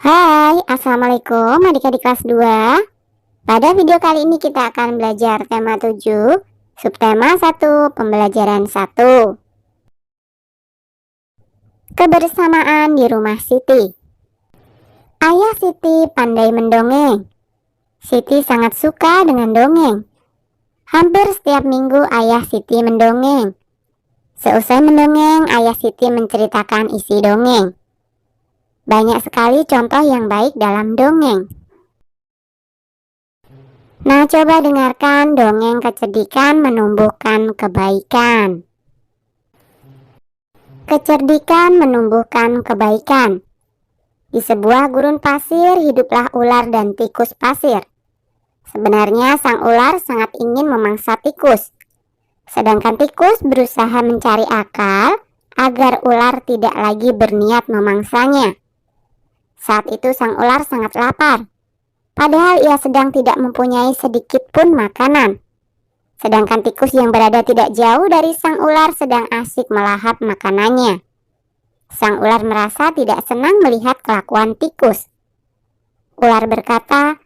Hai, Assalamualaikum adik-adik kelas 2. Pada video kali ini kita akan belajar tema 7, subtema 1, pembelajaran 1. Kebersamaan di rumah Siti. Ayah Siti pandai mendongeng. Siti sangat suka dengan dongeng. Hampir setiap minggu ayah Siti mendongeng. Seusai mendongeng, ayah Siti menceritakan isi dongeng. Banyak sekali contoh yang baik dalam dongeng. Nah, coba dengarkan dongeng kecerdikan menumbuhkan kebaikan. Kecerdikan menumbuhkan kebaikan. Di sebuah gurun pasir hiduplah ular dan tikus pasir. Sebenarnya sang ular sangat ingin memangsa tikus. Sedangkan tikus berusaha mencari akal agar ular tidak lagi berniat memangsanya. Saat itu sang ular sangat lapar, padahal ia sedang tidak mempunyai sedikit pun makanan. Sedangkan tikus yang berada tidak jauh dari sang ular sedang asik melahap makanannya. Sang ular merasa tidak senang melihat kelakuan tikus. Ular berkata,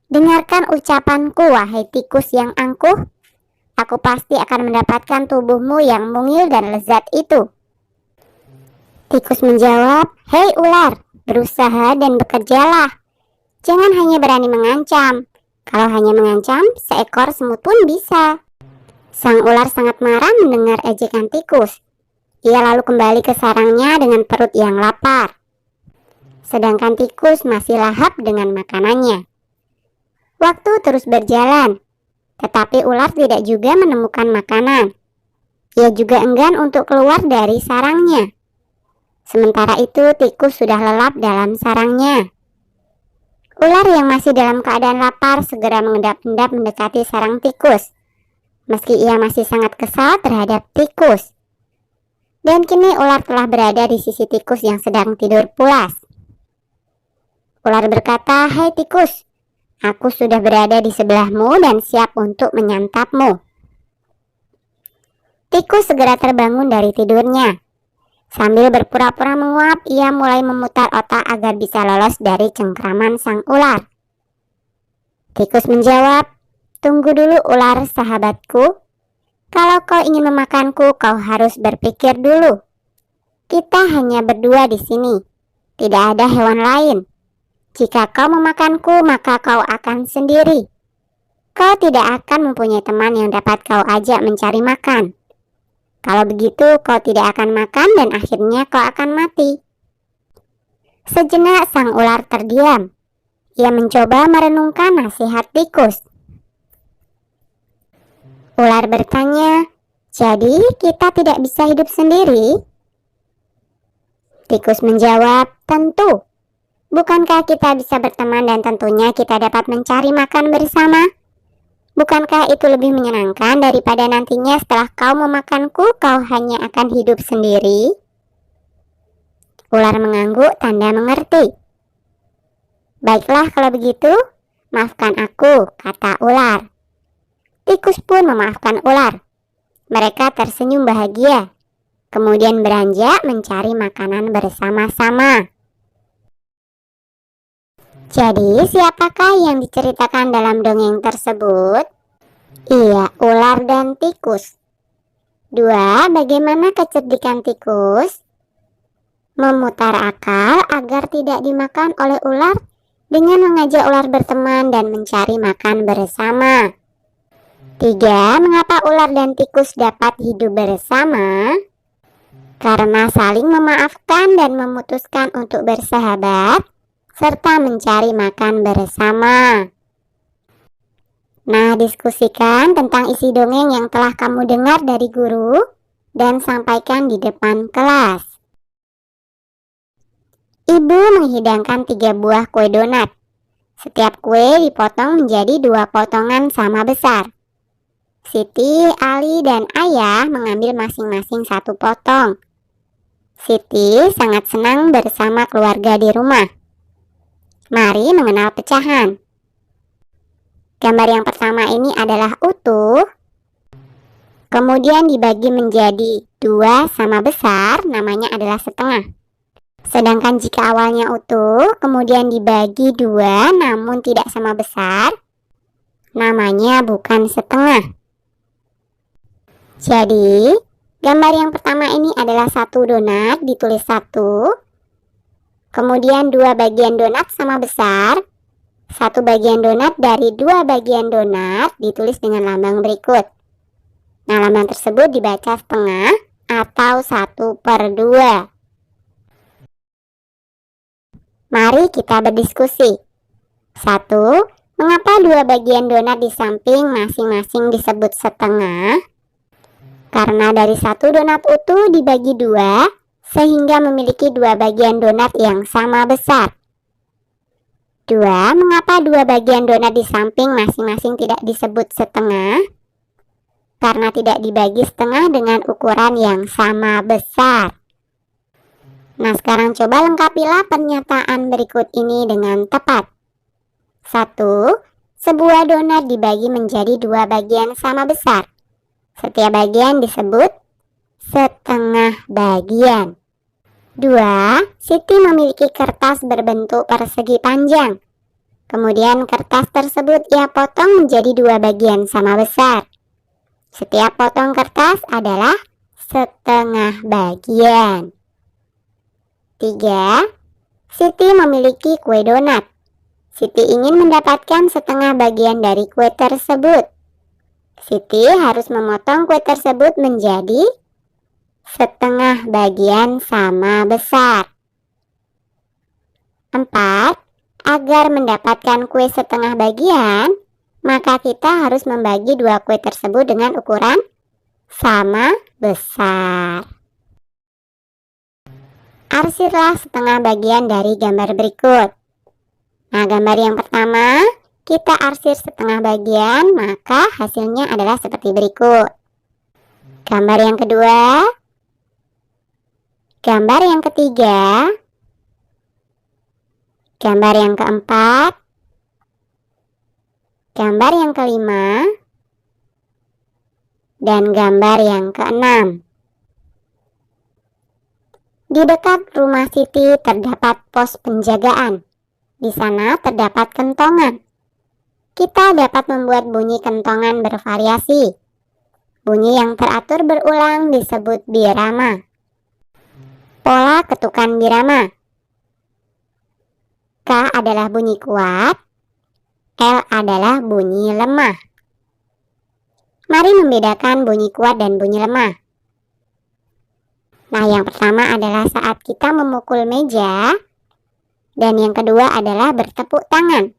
"Dengarkan ucapanku, wahai tikus yang angkuh. Aku pasti akan mendapatkan tubuhmu yang mungil dan lezat itu." Tikus menjawab, "Hei ular, berusaha dan bekerjalah. Jangan hanya berani mengancam. Kalau hanya mengancam, seekor semut pun bisa." Sang ular sangat marah mendengar ejekan tikus. Ia lalu kembali ke sarangnya dengan perut yang lapar. Sedangkan tikus masih lahap dengan makanannya. Waktu terus berjalan, tetapi ular tidak juga menemukan makanan. Ia juga enggan untuk keluar dari sarangnya. Sementara itu tikus sudah lelap dalam sarangnya. Ular yang masih dalam keadaan lapar segera mengendap-endap mendekati sarang tikus. Meski ia masih sangat kesal terhadap tikus. Dan kini ular telah berada di sisi tikus yang sedang tidur pulas. Ular berkata, "Hai tikus, aku sudah berada di sebelahmu dan siap untuk menyantapmu." Tikus segera terbangun dari tidurnya. Sambil berpura-pura menguap, ia mulai memutar otak agar bisa lolos dari cengkraman sang ular. Tikus menjawab, "Tunggu dulu ular sahabatku. Kalau kau ingin memakanku, kau harus berpikir dulu. Kita hanya berdua di sini. Tidak ada hewan lain. Jika kau memakanku, maka kau akan sendiri. Kau tidak akan mempunyai teman yang dapat kau ajak mencari makan. Kalau begitu, kau tidak akan makan dan akhirnya kau akan mati." Sejenak sang ular terdiam. Ia mencoba merenungkan nasihat tikus. Ular bertanya, "Jadi kita tidak bisa hidup sendiri?" Tikus menjawab, "Tentu. Bukankah kita bisa berteman dan tentunya kita dapat mencari makan bersama? Bukankah itu lebih menyenangkan daripada nantinya setelah kau memakanku, kau hanya akan hidup sendiri?" Ular mengangguk tanda mengerti. "Baiklah kalau begitu, maafkan aku," kata ular. Tikus pun memaafkan ular. Mereka tersenyum bahagia, kemudian beranjak mencari makanan bersama-sama. Jadi, siapakah yang diceritakan dalam dongeng tersebut? Iya, ular dan tikus. 2. Bagaimana kecerdikan tikus? Memutar akal agar tidak dimakan oleh ular dengan mengajak ular berteman dan mencari makan bersama. 3. Mengapa ular dan tikus dapat hidup bersama? Karena saling memaafkan dan memutuskan untuk bersahabat serta mencari makan bersama. Nah, diskusikan tentang isi dongeng yang telah kamu dengar dari guru dan sampaikan di depan kelas. Ibu menghidangkan 3 buah kue donat. Setiap kue dipotong menjadi 2 potongan sama besar. Siti, Ali, dan Ayah mengambil masing-masing 1 potong. Siti sangat senang bersama keluarga di rumah. Mari mengenal pecahan. Gambar yang pertama ini adalah utuh. Kemudian dibagi menjadi 2 sama besar, namanya adalah setengah. Sedangkan jika awalnya utuh, kemudian dibagi dua namun tidak sama besar, namanya bukan setengah. Jadi, gambar yang pertama ini adalah satu donat, ditulis 1. Kemudian dua bagian donat sama besar. Satu bagian donat dari dua bagian donat ditulis dengan lambang berikut. Nah, lambang tersebut dibaca setengah atau 1/2. Mari kita berdiskusi. 1. Mengapa dua bagian donat di samping masing-masing disebut setengah? Karena dari satu donat utuh dibagi dua, sehingga memiliki dua bagian donat yang sama besar. 2. Mengapa dua bagian donat di samping masing-masing tidak disebut setengah? Karena tidak dibagi setengah dengan ukuran yang sama besar. Nah, sekarang coba lengkapilah pernyataan berikut ini dengan tepat. 1. Sebuah donat dibagi menjadi dua bagian sama besar. Setiap bagian disebut setengah bagian. 2. Siti memiliki kertas berbentuk persegi panjang. Kemudian kertas tersebut ia potong menjadi dua bagian sama besar. Setiap potong kertas adalah setengah bagian. 3. Siti memiliki kue donat. Siti ingin mendapatkan setengah bagian dari kue tersebut. Siti harus memotong kue tersebut menjadi setengah bagian sama besar. 4. Agar mendapatkan kue setengah bagian, maka kita harus membagi dua kue tersebut dengan ukuran sama besar. Arsirlah setengah bagian dari gambar berikut. Nah, gambar yang pertama, kita arsir setengah bagian, maka hasilnya adalah seperti berikut. Gambar yang kedua, gambar yang ketiga, gambar yang keempat, gambar yang kelima, dan gambar yang keenam. Di dekat rumah Siti terdapat pos penjagaan. Di sana terdapat kentongan. Kita dapat membuat bunyi kentongan bervariasi. Bunyi yang teratur berulang disebut birama. Pola ketukan birama. K adalah bunyi kuat, L adalah bunyi lemah. Mari membedakan bunyi kuat dan bunyi lemah. Nah, yang pertama adalah saat kita memukul meja, dan yang kedua adalah bertepuk tangan.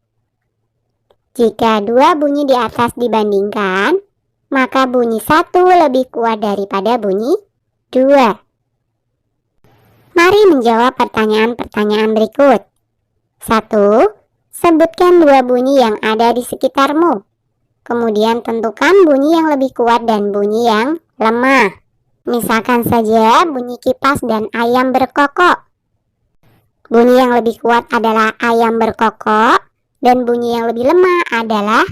Jika dua bunyi di atas dibandingkan, maka bunyi 1 lebih kuat daripada bunyi 2. Mari menjawab pertanyaan-pertanyaan berikut. 1. Sebutkan dua bunyi yang ada di sekitarmu. Kemudian tentukan bunyi yang lebih kuat dan bunyi yang lemah. Misalkan saja bunyi kipas dan ayam berkokok. Bunyi yang lebih kuat adalah ayam berkokok, dan bunyi yang lebih lemah adalah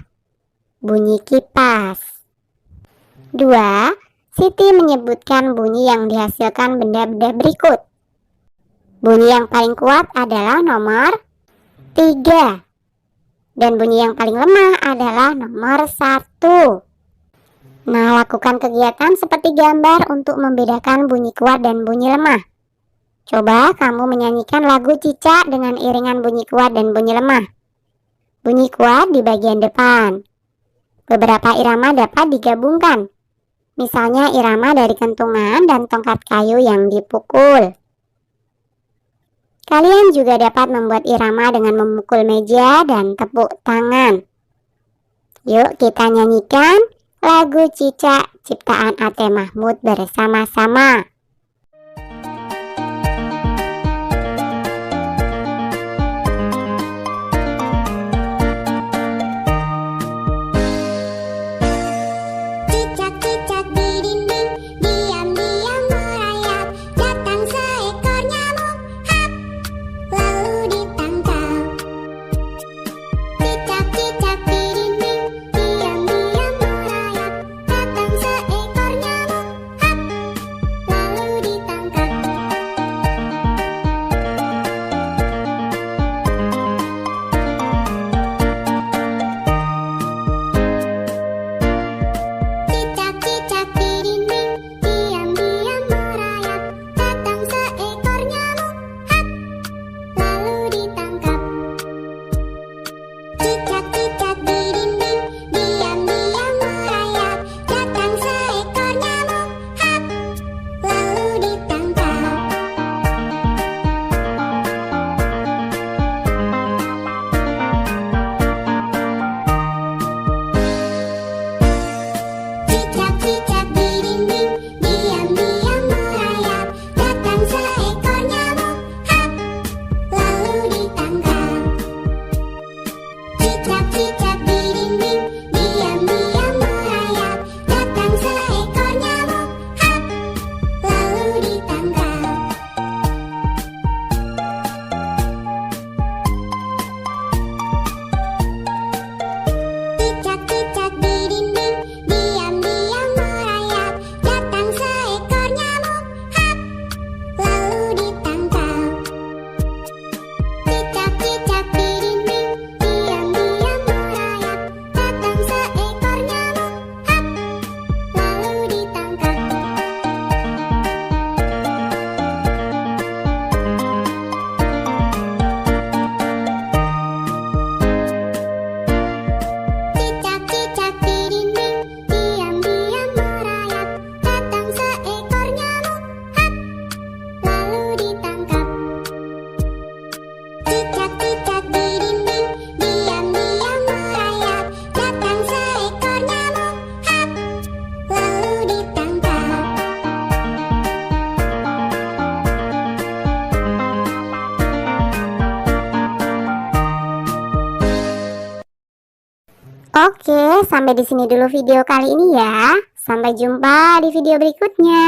bunyi kipas. 2. Siti menyebutkan bunyi yang dihasilkan benda-benda berikut. Bunyi yang paling kuat adalah nomor 3. Dan bunyi yang paling lemah adalah nomor 1. Nah, lakukan kegiatan seperti gambar untuk membedakan bunyi kuat dan bunyi lemah. Coba kamu menyanyikan lagu Cicak dengan iringan bunyi kuat dan bunyi lemah. Bunyi kuat di bagian depan. Beberapa irama dapat digabungkan. Misalnya irama dari kentungan dan tongkat kayu yang dipukul. Kalian juga dapat membuat irama dengan memukul meja dan tepuk tangan. Yuk kita nyanyikan lagu Cicak ciptaan Ate Mahmud bersama-sama. Cicak-cicak di dinding, diam-diam merayap. Datang seekor nyamuk, hap, lalu ditangkap. Cicak-cicak di dinding, diam-diam merayap. Datang seekor nyamuk, hap, lalu Oke, sampai di sini dulu video kali ini ya. Sampai jumpa di video berikutnya.